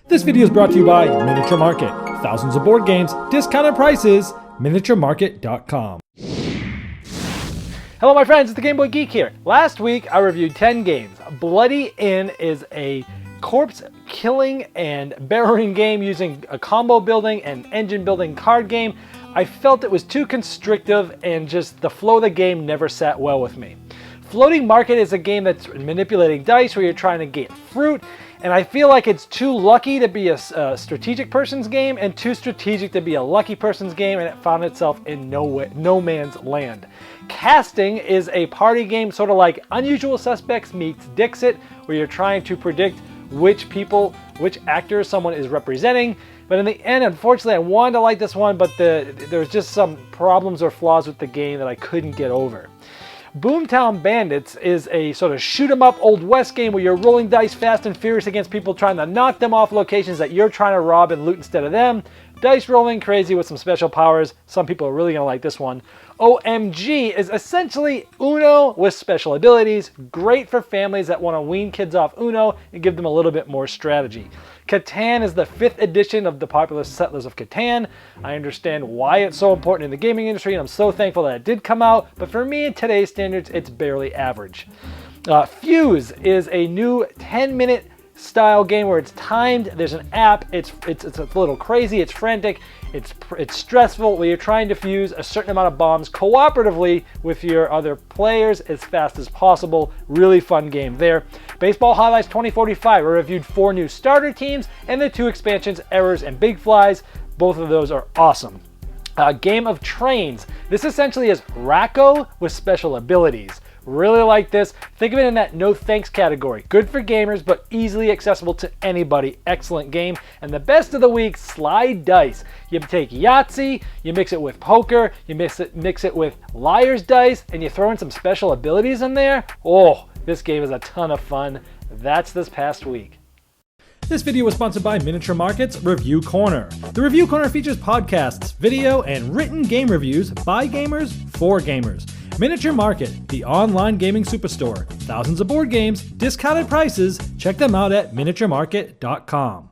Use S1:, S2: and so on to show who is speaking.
S1: This video is brought to you by Miniature Market. Thousands of board games, discounted prices, miniaturemarket.com.
S2: Hello my friends, it's the Game Boy Geek here. Last week I reviewed 10 games. Bloody Inn is a corpse killing and burying game using a combo building and engine building card game. I felt it was too constrictive and just the flow of the game never sat well with me. Floating Market is a game that's manipulating dice where you're trying to get fruit, and I feel like it's too lucky to be a strategic person's game and too strategic to be a lucky person's game, and it found itself in no man's land. Casting is a party game sort of like Unusual Suspects meets Dixit, where you're trying to predict which actors someone is representing. But in the end, unfortunately, I wanted to like this one, but there's just some problems or flaws with the game that I couldn't get over. Boomtown Bandits is a sort of shoot-'em-up Old West game where you're rolling dice fast and furious against people trying to knock them off locations that you're trying to rob and loot instead of them. Dice rolling crazy with some special powers. Some people are really going to like this one. OMG is essentially Uno with special abilities. Great for families that want to wean kids off Uno and give them a little bit more strategy. Catan is the 5th edition of the popular Settlers of Catan. I understand why it's so important in the gaming industry, and I'm so thankful that it did come out, but for me in today's standards, it's barely average. Fuse is a new 10-minute style game where it's timed. There's an app. It's a little crazy. It's frantic. It's stressful where you're trying to fuse a certain amount of bombs cooperatively with your other players as fast as possible. Really fun game there. Baseball Highlights 2045. I reviewed 4 new starter teams and the 2 expansions, Errors and Big Flies. Both of those are awesome. Game of Trains. This essentially is Racco with special abilities. Really like this. Think of it in that no thanks category. Good for gamers, but easily accessible to anybody. Excellent game. And the best of the week, Slide Dice. You take Yahtzee, you mix it with poker, you mix it with Liar's Dice, and you throw in some special abilities in there. Oh, this game is a ton of fun. That's this past week.
S1: This video was sponsored by Miniature Market's Review Corner. The Review Corner features podcasts, video, and written game reviews by gamers for gamers. Miniature Market, the online gaming superstore. Thousands of board games, discounted prices. Check them out at miniaturemarket.com.